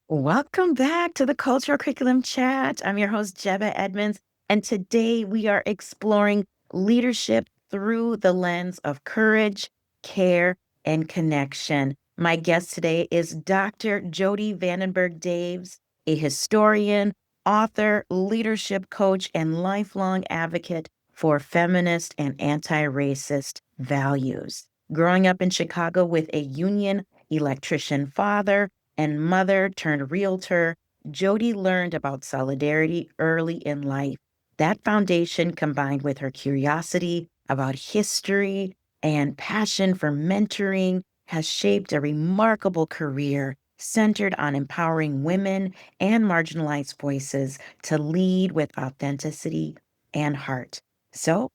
Welcome back to the Cultural Curriculum Chat. I'm your host, Jebeh Edmunds, and today we are exploring leadership through the lens of courage, care, and connection. My guest today is Dr. Jodi Vandenberg-Daves, a historian, author, leadership coach, and lifelong advocate for feminist and anti-racist values. Growing up in Chicago with a union electrician father, and mother-turned-realtor, Jodi learned about solidarity early in life. That foundation, combined with her curiosity about history and passion for mentoring, has shaped a remarkable career centered on empowering women and marginalized voices to lead with authenticity and heart. So,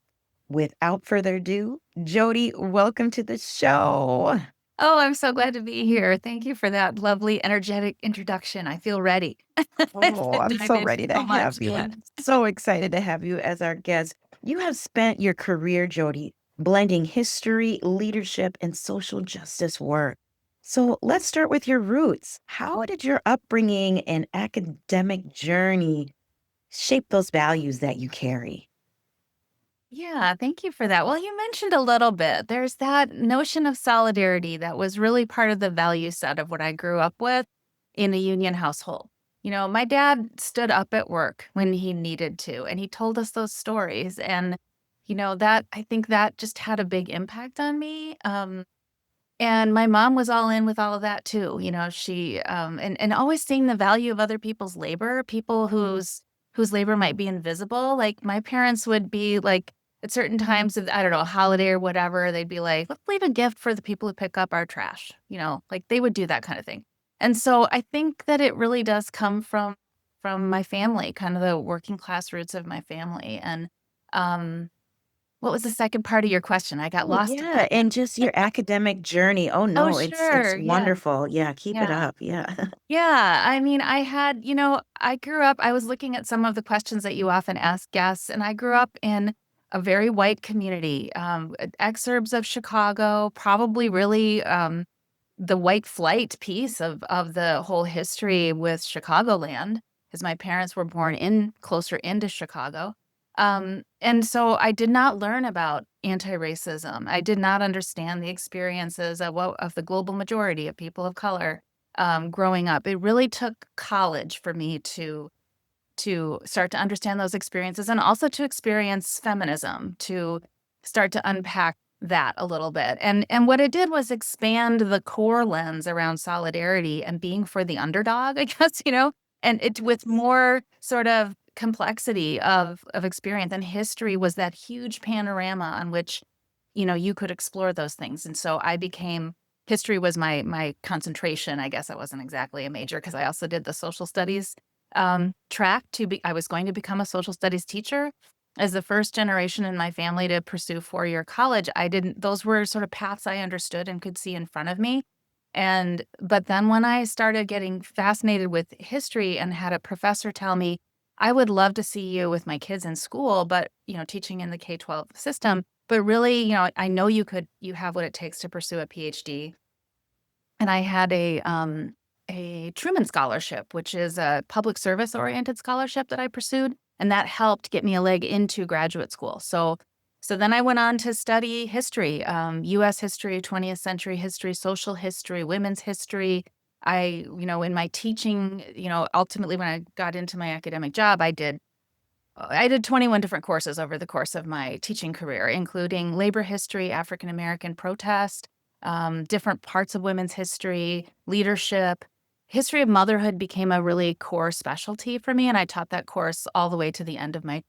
without further ado, Jodi, welcome to the show. Oh, I'm so glad to be here. Thank you for that lovely, energetic introduction. I feel ready Oh, to I'm dive so in ready to so much. have you. Yeah. I'm so excited to have you as our guest. You have spent your career, Jodi, blending history, leadership, and social justice work. So let's start with your roots. How did your upbringing and academic journey shape those values that you carry? Yeah, thank you for that. Well, you mentioned a little bit. There's that notion of solidarity that was really part of the value set of what I grew up with in a union household. My dad stood up at work when he needed to, and he told us those stories. And, that I think that just had a big impact on me. And my mom was all in with all of that too. She and always seeing the value of other people's labor, people whose labor might be invisible. Like my parents would be like at certain times of, I don't know, a holiday or whatever, they'd be like, let's leave a gift for the people who pick up our trash. Like they would do that kind of thing. And so I think that it really does come from my family, kind of the working class roots of my family. And um what was the second part of your question? I got Oh, lost in yeah, that one. and just your academic journey. Oh Oh, no, it's sure. Yeah. wonderful. Yeah, keep it Yeah. up. Yeah. Yeah. I mean, I grew up, I was looking at some of the questions that you often ask guests, and I grew up in a very white community, exurbs of Chicago, probably really the white flight piece of the whole history with Chicagoland, because my parents were born in closer into Chicago. And so I did not learn about anti-racism. I did not understand the experiences of the global majority of people of color growing up. It really took college for me to start to understand those experiences and also to experience feminism, to start to unpack that a little bit. And what it did was expand the core lens around solidarity and being for the underdog, I guess, and it with more sort of complexity of experience. And history was that huge panorama on which, you could explore those things. And so I became history was my concentration. I guess I wasn't exactly a major because I also did the social studies track I was going to become a social studies teacher. As the first generation in my family to pursue four-year college, those were sort of paths I understood and could see in front of me. But then when I started getting fascinated with history and had a professor tell me, I would love to see you with my kids in school, but, teaching in the K-12 system, but really, I know you have what it takes to pursue a PhD. And I had a Truman Scholarship, which is a public service-oriented scholarship that I pursued, and that helped get me a leg into graduate school. So then I went on to study history, U.S. history, 20th century history, social history, women's history. In my teaching, ultimately when I got into my academic job, I did 21 different courses over the course of my teaching career, including labor history, African American protest, different parts of women's history, leadership. History of motherhood became a really core specialty for me, and I taught that course all the way to the end of my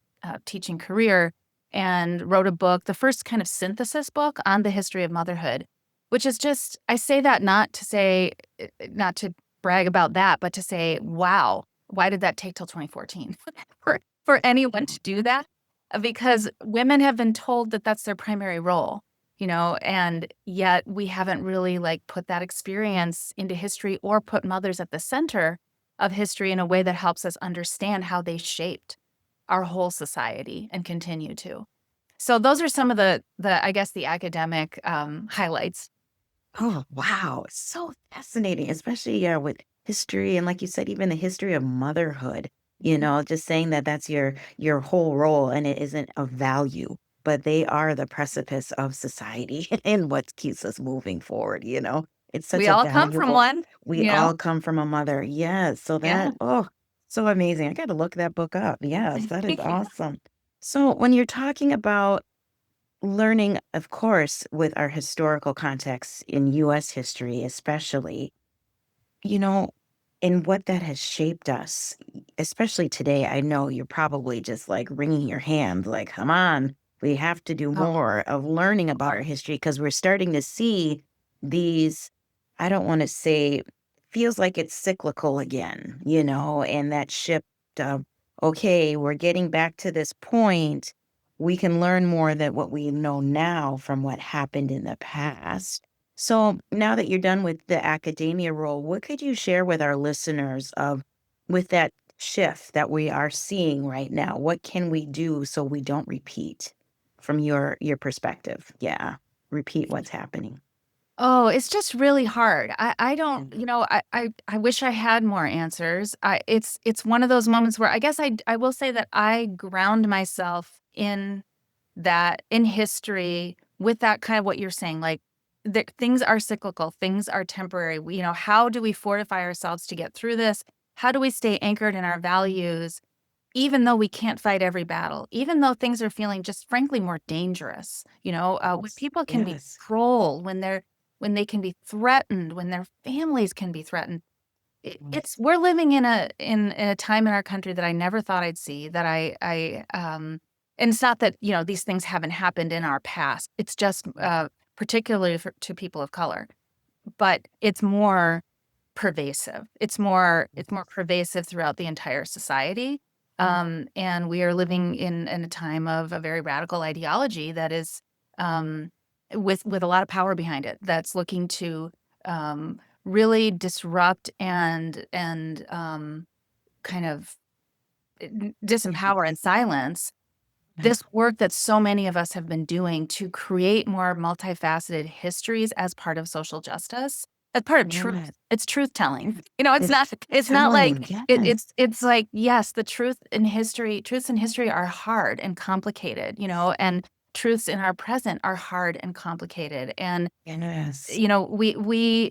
teaching career and wrote a book, the first kind of synthesis book on the history of motherhood, which is just, I say that not to brag about that, but to say, wow, why did that take till 2014 for anyone to do that? Because women have been told that that's their primary role, and yet we haven't really like put that experience into history or put mothers at the center of history in a way that helps us understand how they shaped our whole society and continue to. So those are some of the I guess the academic highlights. Oh, wow. So fascinating, especially with history, and like you said, even the history of motherhood, just saying that that's your whole role and it isn't of value, but they are the precipice of society and what keeps us moving forward. It's such We a all come from valuable, one, we you know? all come from a mother. Yes. So Yeah. that, oh, so amazing. I got to look that book up. Yes, that is awesome. So when you're talking about learning, of course, with our historical context in US history, especially, you know, and what that has shaped us, especially today. I know you're probably just like wringing your hands, like, come on, we have to do Oh, more of learning about our history because we're starting to see these, I don't want to say, feels like it's cyclical again, and that shift of, okay, we're getting back to this point. We can learn more than what we know now from what happened in the past. So now that you're done with the academia role, what could you share with our listeners of with that shift that we are seeing right now? What can we do so we don't repeat from your perspective? Yeah. Repeat what's happening. Oh, it's just really hard. I don't, Mm. I wish I had more answers. It's one of those moments where I guess I will say that I ground myself in that, in history, with that kind of what you're saying, like things are cyclical, things are temporary. How do we fortify ourselves to get through this? How do we stay anchored in our values? Even though we can't fight every battle, even though things are feeling just frankly more dangerous, when Yes. people can be Yes. controlled, when they can be threatened, when their families can be threatened. It's Yes. we're living in a time in our country that I never thought I'd see. That and it's not that these things haven't happened in our past. It's just particularly to people of color, but it's more pervasive. It's more pervasive throughout the entire society. And we are living in a time of a very radical ideology that is um, with a lot of power behind it. That's looking to really disrupt and kind of disempower and silence this work that so many of us have been doing to create more multifaceted histories as part of social justice, as part of truth. Yes. It's truth telling. It's It's not telling. like Yes. it's like, yes, the truths in history are hard and complicated, and truths in our present are hard and complicated. And, Yes. we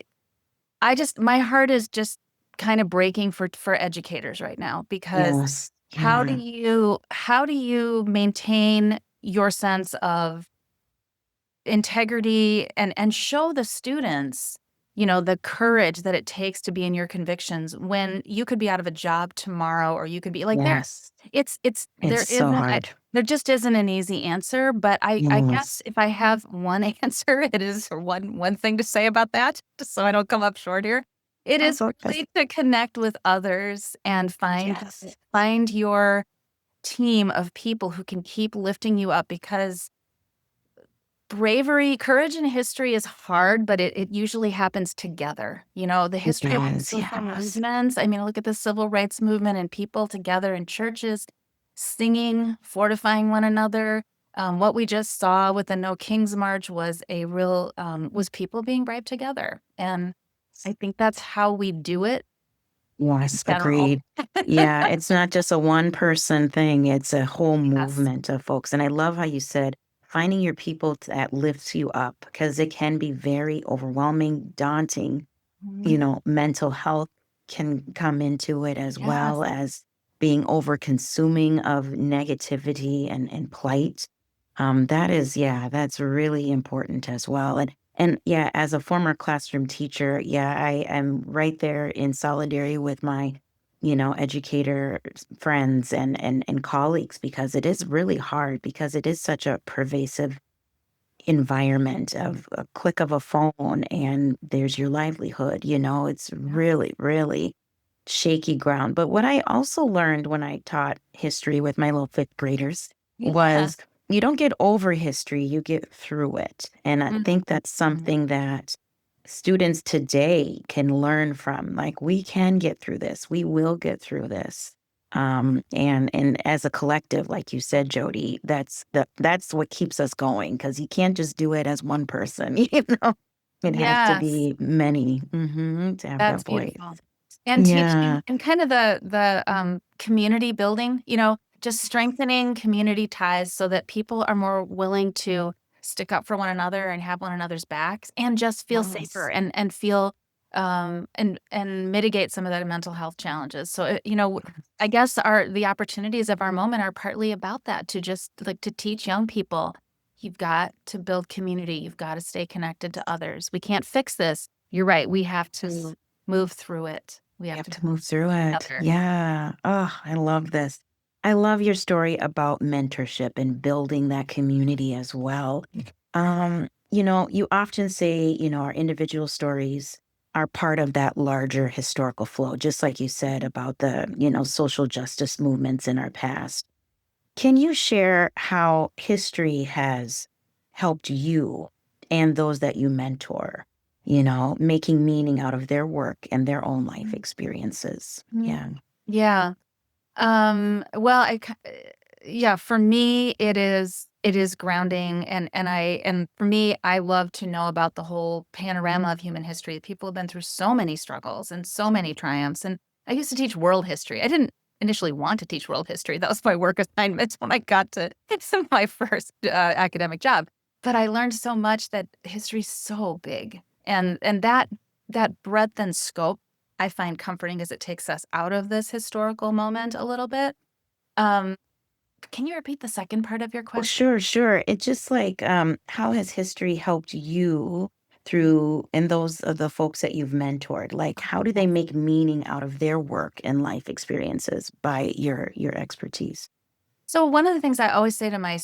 I just my heart is just kind of breaking for educators right now, because Yes. Yeah. how do you maintain your sense of integrity and show the students, the courage that it takes to be in your convictions when you could be out of a job tomorrow, or you could be like Yes. there It's so isn't hard. there just isn't an easy answer, but I guess Yes. if I have one answer, it is one thing to say about that, just so I don't come up short here. It is That's okay. really to connect with others and Yes. find your team of people who can keep lifting you up, because courage in history is hard, but it usually happens together. The It history of does. social Yes. movements. I mean, look at the civil rights movement and people together in churches, singing, fortifying one another. What we just saw with the No Kings March was was people being brave together. And I think that's how we do it in Yes, general. agreed. Yeah, it's not just a one person thing, it's a whole Yes. movement of folks. And I love how you said finding your people that lifts you up because it can be very overwhelming, daunting. Mhm. Mental health can come into it as Yes. well as being over consuming of negativity and plight. That is, yeah, that's really important as well. And yeah, as a former classroom teacher, yeah, I am right there in solidarity with my educator friends and colleagues because it is really hard because it is such a pervasive environment of a click of a phone and there's your livelihood. It's Yeah. really, really shaky ground. But what I also learned when I taught history with my little fifth graders Yeah. was you don't get over history, you get through it. And I think that's Mhm. something that students today can learn from. Like, we can get through this, we will get through this. And as a collective, like you said, Jody, that's what keeps us going because you can't just do it as one person. It has to Yes. be many to have That's that voice. beautiful. And teaching Yeah. and kind of the community building, just strengthening community ties so that people are more willing to stick up for one another and have one another's backs and just feel safer Yes. and feel and mitigate some of that mental health challenges. So I guess the opportunities of our moment are partly about that, to just like to teach young people, you've got to build community, you've got to stay connected to others. We can't fix this. You're right. We have to move through it. We We have have to to move through it. together. Yeah. Oh, I love this. I love your story about mentorship and building that community as well. You often say, our individual stories are part of that larger historical flow, just like you said about the, social justice movements in our past. Can you share how history has helped you and those that you mentor, making meaning out of their work and their own life experiences? Mhm. Yeah. Yeah. Well, yeah, for me it is grounding, and for me I love to know about the whole panorama of human history. People have been through so many struggles and so many triumphs. And I used to teach world history. I didn't initially want to teach world history. That was my work assignment when I got to my first academic job. But I learned so much that history's so big, and that breadth and scope I find comforting as it takes us out of this historical moment a little bit. Um, can you repeat the second part of your Oh, question? sure, sure. It's just like, how has history helped you through and those of the folks that you've mentored? Like, how do they make meaning out of their work and life experiences by your expertise? So one of the things would always say to my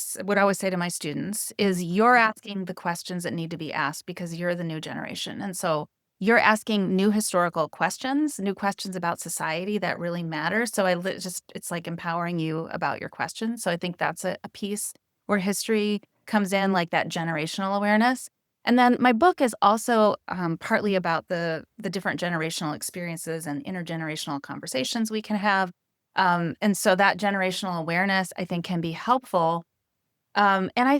students is, you're asking the questions that need to be asked because you're the new generation. And so you're asking new historical questions, new questions about society that really matter. So it's like empowering you about your questions. So I think that's a piece where history comes in, like that generational awareness. And then my book is also partly about the different generational experiences and intergenerational conversations we can have. And so that generational awareness, I think, can be helpful. And I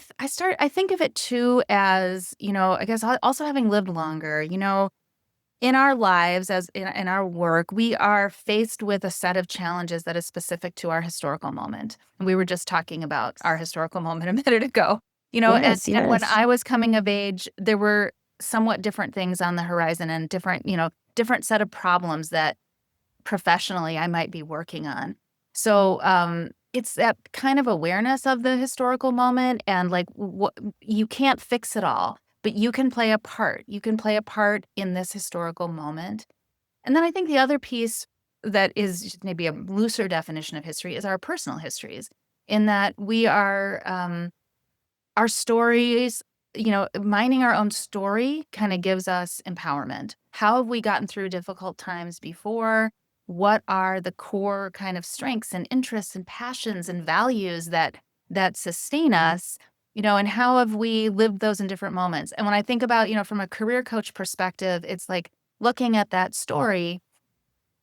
think of it too as, I guess also having lived longer, in our lives, as in our work, we are faced with a set of challenges that is specific to our historical moment. And we were just talking about our historical moment a minute ago, Yes, and when yes. I was coming of age, there were somewhat different things on the horizon and different set of problems that professionally I might be working on. So, it's that kind of awareness of the historical moment, and like, what you can't fix it all, but you can play a part. You can play a part in this historical moment. And then I think the other piece that is just maybe a looser definition of history is our personal histories, in that we are, our stories, mining our own story kind of gives us empowerment. How have we gotten through difficult times before? What are the core kind of strengths and interests and passions and values that sustain us? And how have we lived those in different moments? And when I think about, from a career coach perspective, it's like looking at that story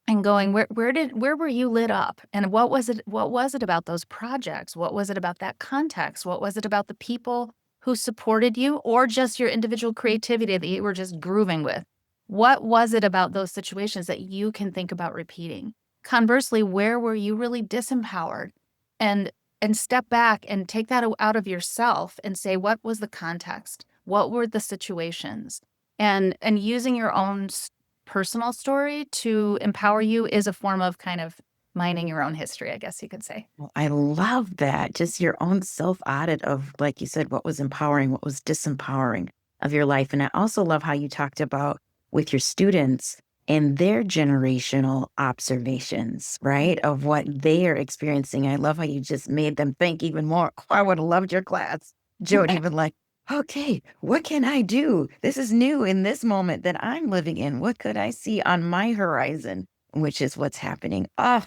and going, where were you lit up? And what was it about those projects? What was it about that context? What was it about the people who supported you, or just your individual creativity that you were just grooving with? What was it about those situations that you can think about repeating? Conversely, where were you really disempowered? And step back and take that out of yourself and say, what was the context? What were the situations? And using your own personal story to empower you is a form of kind of mining your own history, I guess you could say. Well, I love that. Just your own self audit of, like you said, what was empowering, what was disempowering of your life. And I also love how you talked about with your students and their generational observations, right, of what they are experiencing. I love how you just made them think even more. Oh, I would have loved your class, Jodi, but like, okay, what can I do? This is new in this moment that I'm living in. What could I see on my horizon, which is what's happening? Oh,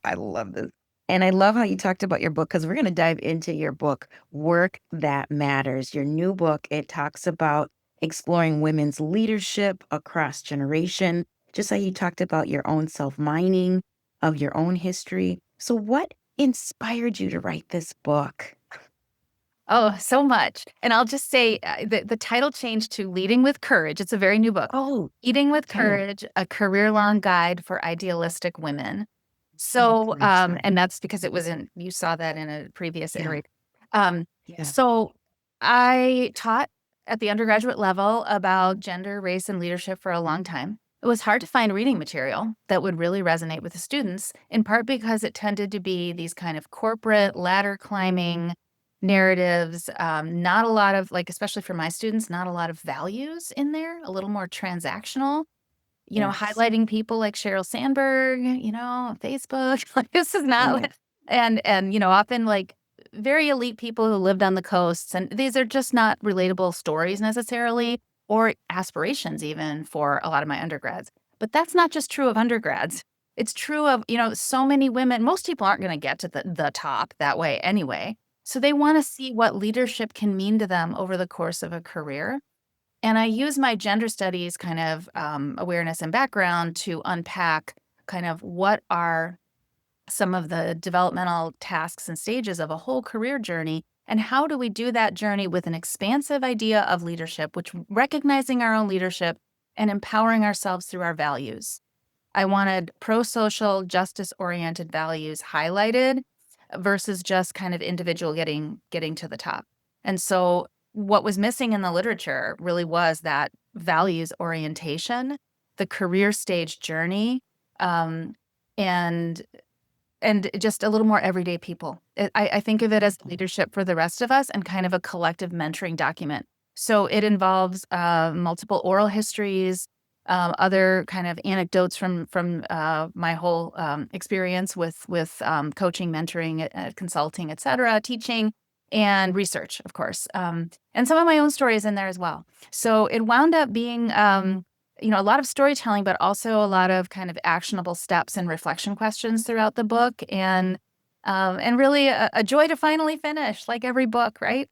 I love this. And I love how you talked about your book because we're going to dive into your book, Work That Matters. Your new book, it talks about exploring women's leadership across generation, just how you talked about your own self-mining of your own history. So what inspired you to write this book? Oh, so much. And I'll just say the title changed to Leading with Courage. It's a very new book. Oh, Leading with okay. Courage, a career-long guide for idealistic women. So, Courage. and that's because it was you saw that in a previous Yeah. iteration. Um, Yeah. so I taught at the undergraduate level about gender, race, and leadership for a long time. It was hard to find reading material that would really resonate with the students, in part because it tended to be these kind of corporate ladder climbing narratives, not a lot of, like, especially for my students, not a lot of values in there, a little more transactional, Yes. highlighting people like Sheryl Sandberg, Facebook. Like, this is not, Yeah. and, often like very elite people who lived on the coasts. And these are just not relatable stories necessarily, or aspirations even for a lot of my undergrads. But that's not just true of undergrads. It's true of, so many women. Most people aren't going to get to the top that way anyway. So they want to see what leadership can mean to them over the course of a career. And I use my gender studies kind of awareness and background to unpack kind of what are some of the developmental tasks and stages of a whole career journey, and how do we do that journey with an expansive idea of leadership, which recognizing our own leadership and empowering ourselves through our values. I wanted pro-social, justice-oriented values highlighted versus just kind of individual getting to the top. And so what was missing in the literature really was that values orientation, the career stage journey, um, and just a little more everyday people. I think of it as leadership for the rest of us and kind of a collective mentoring document. So it involves multiple oral histories, other kind of anecdotes from my whole experience with coaching, mentoring, consulting, et cetera, teaching, and research, of course, and some of my own stories in there as well. So it wound up being a lot of storytelling, but also a lot of kind of actionable steps and reflection questions throughout the book, and really a joy to finally finish, like every book, right?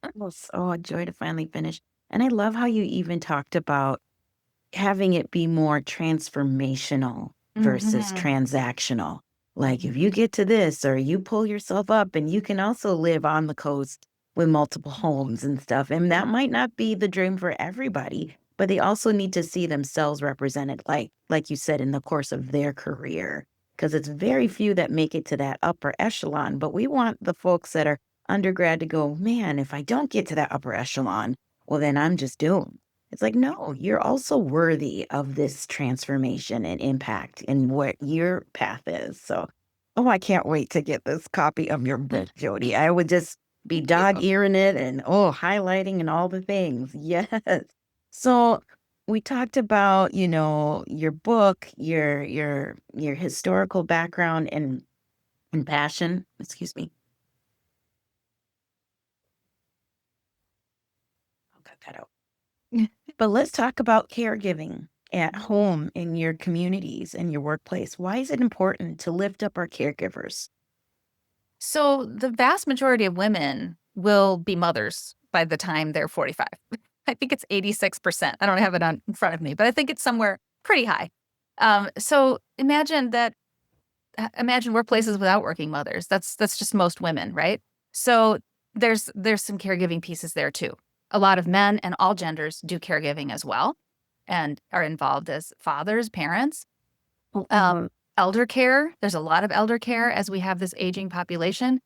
It was a joy to finally finish. And I love how you even talked about having it be more transformational versus Mhm. transactional. Like if you Mhm. get to this or you pull yourself up and you can also live on the coast with multiple homes and stuff. And that might not be the dream for everybody, but they also need to see themselves represented like you said in the course of their career. Because it's very few that make it to that upper echelon. But we want the folks that are undergrad to go, man, if I don't get to that upper echelon, well, then I'm just doomed. It's like, no, you're also worthy of this transformation and impact in what your path is. So, oh, I can't wait to get this copy of your book, Jodi. I would just be Thank you. dog earing it and highlighting and all the things. Yes. So we talked about, your book, your historical background and passion. Excuse me. I'll cut that out. But let's talk about caregiving at home in your communities and your workplace. Why is it important to lift up our caregivers? So the vast majority of women will be mothers by the time they're 45. I think it's 86%. I don't have it on in front of me, but I think it's somewhere pretty high. So imagine workplaces without working mothers. That's just most women, right? So there's some caregiving pieces there too. A lot of men and all genders do caregiving as well, and are involved as fathers, parents. Um, Elder care, there's a lot of elder care as we have this aging population.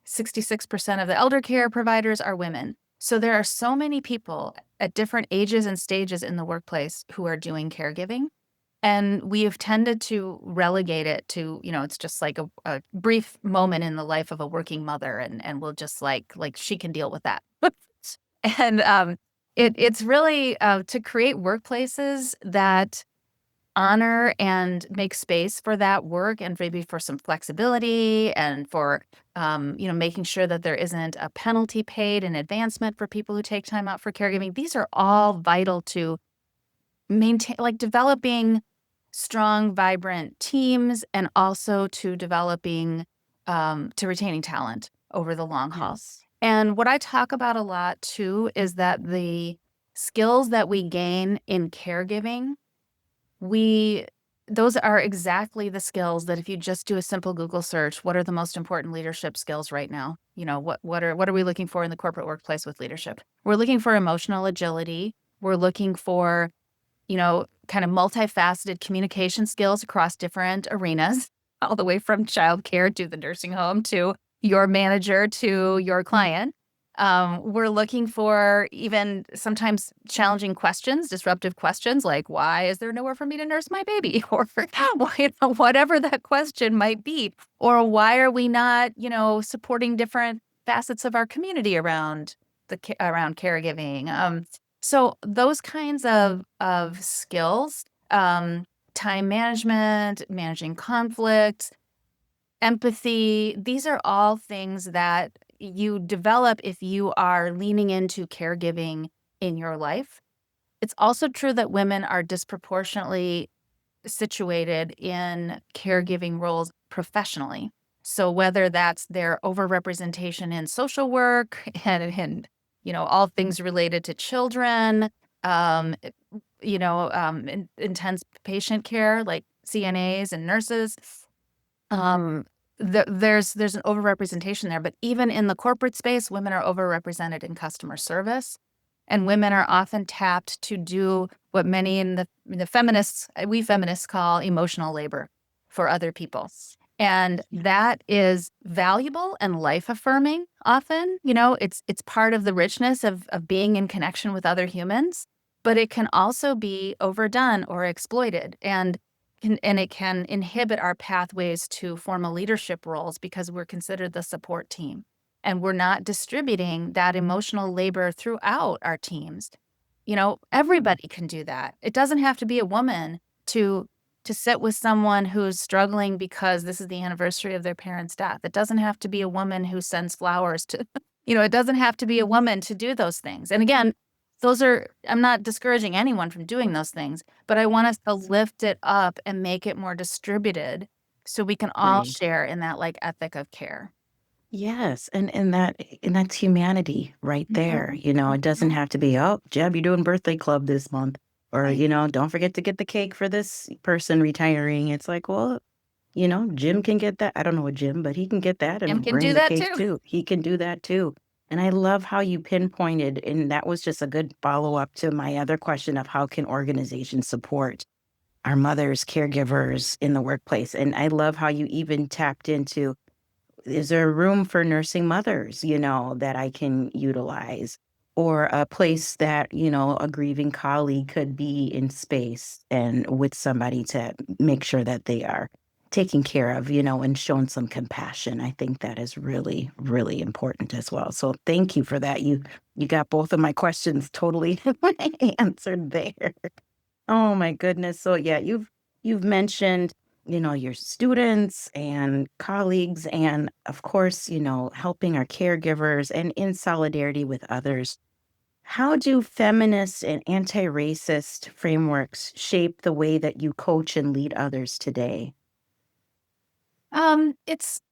66% of the elder care providers are women. So there are so many people at different ages and stages in the workplace who are doing caregiving. And we have tended to relegate it to, it's just like a brief moment in the life of a working mother, and we'll just like she can deal with that. And it's really to create workplaces that honor and make space for that work, and maybe for some flexibility, and for making sure that there isn't a penalty paid in advancement for people who take time out for caregiving. These are all vital to maintain, like, developing strong, vibrant teams, and also to developing to retaining talent over the long haul. Yes. And what I talk about a lot too is that the skills that we gain in caregiving, we those are exactly the skills that if you just do a simple Google search, what are the most important leadership skills right now? What are we looking for in the corporate workplace with leadership? We're looking for emotional agility. We're looking for, kind of multifaceted communication skills across different arenas, all the way from childcare to the nursing home to your manager to your client. We're looking for even sometimes challenging questions, disruptive questions like, why is there nowhere for me to nurse my baby? Or whatever that question might be. Or why are we not, supporting different facets of our community around around caregiving? So those kinds of skills, time management, managing conflict, empathy, these are all things that you develop if you are leaning into caregiving in your life. It's also true that women are disproportionately situated in caregiving roles professionally. So whether that's their overrepresentation in social work and all things related to children, um, intense patient care like CNAs and nurses, um, there's an overrepresentation there. But even in the corporate space, women are overrepresented in customer service, and women are often tapped to do what many in the we feminists call emotional labor for other people. And that is valuable and life affirming often. It's part of the richness of being in connection with other humans, but it can also be overdone or exploited. And it can inhibit our pathways to formal leadership roles because we're considered the support team. And we're not distributing that emotional labor throughout our teams. Everybody can do that. It doesn't have to be a woman to sit with someone who's struggling because this is the anniversary of their parents' death. It doesn't have to be a woman who sends flowers to, it doesn't have to be a woman to do those things. And again, I'm not discouraging anyone from doing those things, but I want us to lift it up and make it more distributed so we can all Right. share in that like ethic of care. Yes, and that's humanity right there. It doesn't have to be, oh, Jeb, you're doing birthday club this month. Or, Right. don't forget to get the cake for this person retiring. It's like, well, Jim can get that. I don't know a Jim, but he can get that Kim and can bring do the that cake too. too. He can do that too. And I love how you pinpointed, and that was just a good follow-up to my other question of how can organizations support our mothers, caregivers in the workplace. And I love how you even tapped into, is there room for nursing mothers, that I can utilize? Or a place that, a grieving colleague could be in space and with somebody to make sure that they are taken care of, and shown some compassion. I think that is really, really important as well. So thank you for that. You got both of my questions totally answered there. Oh my goodness. So yeah, you've mentioned, your students and colleagues and of course, helping our caregivers and in solidarity with others. How do feminist and anti-racist frameworks shape the way that you coach and lead others today?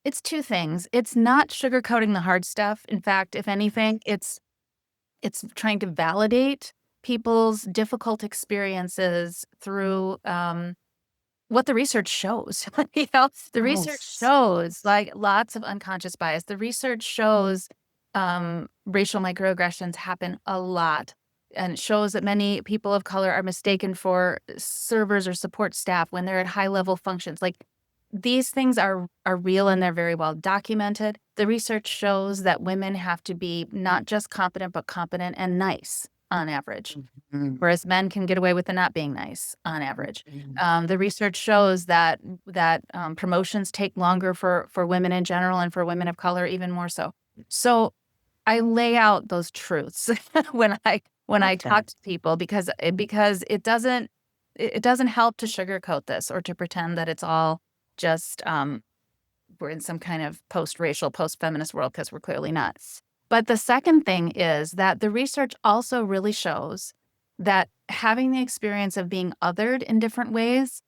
It's two things. It's not sugarcoating the hard stuff. In fact, if anything, it's trying to validate people's difficult experiences through what the research shows. The research Yes. shows like lots of unconscious bias. The research shows racial microaggressions happen a lot. And it shows that many people of color are mistaken for servers or support staff when they're at high level functions. Like these things are real and they're very well documented. The research shows that women have to be not just competent, but competent and nice on average, Mhm. whereas men can get away with the not being nice on average. Mhm. The research shows that promotions take longer for women in general and for women of color even more so. So I lay out those truths when I Love talk that. to people because it doesn't help to sugarcoat this or to pretend that it's all just we're in some kind of post-racial, post-feminist world because we're clearly not. But the second thing is that the research also really shows that having the experience of being othered in different ways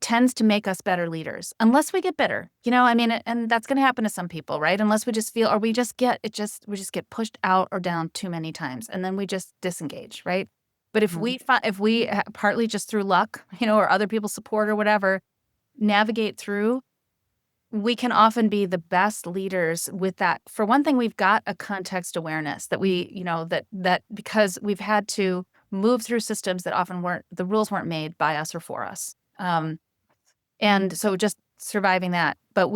tends to make us better leaders, unless we get bitter. I mean, and that's going to happen to some people, right? Unless we just feel, or we just get pushed out or down too many times, and then we just disengage, right? But if we partly just through luck, or other people's support or whatever, navigate through, we can often be the best leaders with that. For one thing, we've got a context awareness that that because we've had to move through systems that often the rules weren't made by us or for us. And so just surviving that. But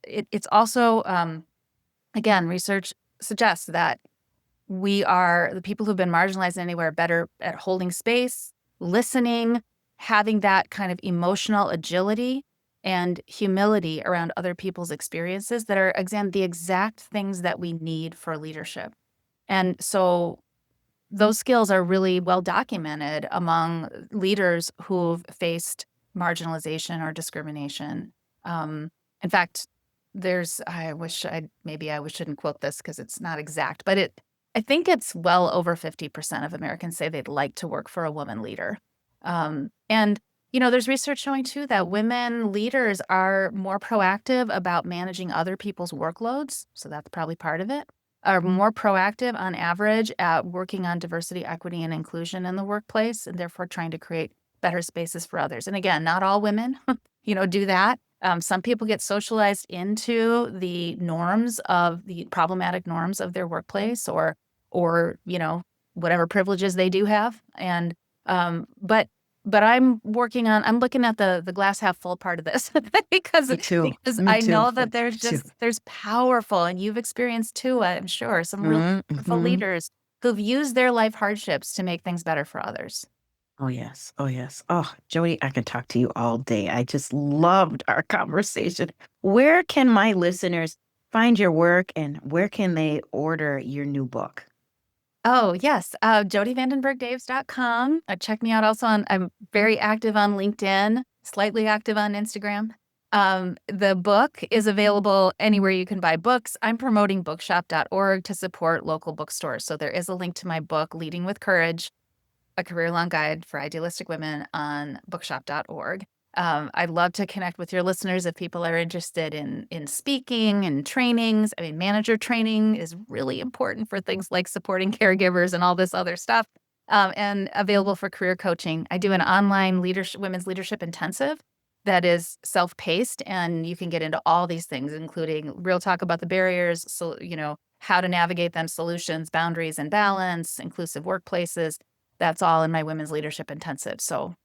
it's also, again, research suggests that the people who've been marginalized anywhere are better at holding space, listening, having that kind of emotional agility and humility around other people's experiences that are, again, the exact things that we need for leadership. And so those skills are really well documented among leaders who've faced marginalization or discrimination. In fact, maybe I shouldn't quote this because it's not exact, but I think it's well over 50% of Americans say they'd like to work for a woman leader. And there's research showing too that women leaders are more proactive about managing other people's workloads. So that's probably part of it. Are more proactive on average at working on diversity, equity, and inclusion in the workplace, and therefore trying to create better spaces for others. And again, not all women, do that. Some people get socialized into the problematic norms of their workplace or whatever privileges they do have. And but I'm looking at the glass half full part of this because Me too. Me I too. know that Me too. there's powerful, and you've experienced too, I'm sure, some really powerful Mm-hmm. leaders who've used their life hardships to make things better for others. Oh, yes. Oh, yes. Oh, Jodi, I could talk to you all day. I just loved our conversation. Where can my listeners find your work and where can they order your new book? Oh, yes. JodiVandenberg-Daves.com. Check me out also I'm very active on LinkedIn, slightly active on Instagram. The book is available anywhere you can buy books. I'm promoting bookshop.org to support local bookstores. So there is a link to my book, Leading with Courage, a career-long guide for idealistic women, on bookshop.org. I'd love to connect with your listeners if people are interested in speaking and trainings. I mean, manager training is really important for things like supporting caregivers and all this other stuff. And available for career coaching. I do an online women's leadership intensive that is self-paced, and you can get into all these things, including real talk about the barriers, so how to navigate them, solutions, boundaries, and balance, inclusive workplaces. That's all in my women's leadership intensive. So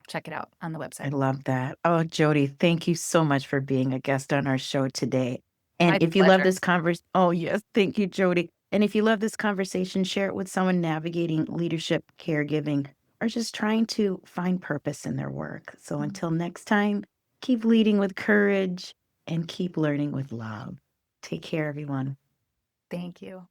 check it out on the I website. love that. Oh, Jodi, thank you so much for being a guest on our show today. And My if you love pleasure. this oh, yes, thank you, Jodi. And if you love this conversation, share it with someone navigating leadership, caregiving, or just trying to find purpose in their work. So until next time, keep leading with courage and keep learning with love. Take care, everyone. Thank you.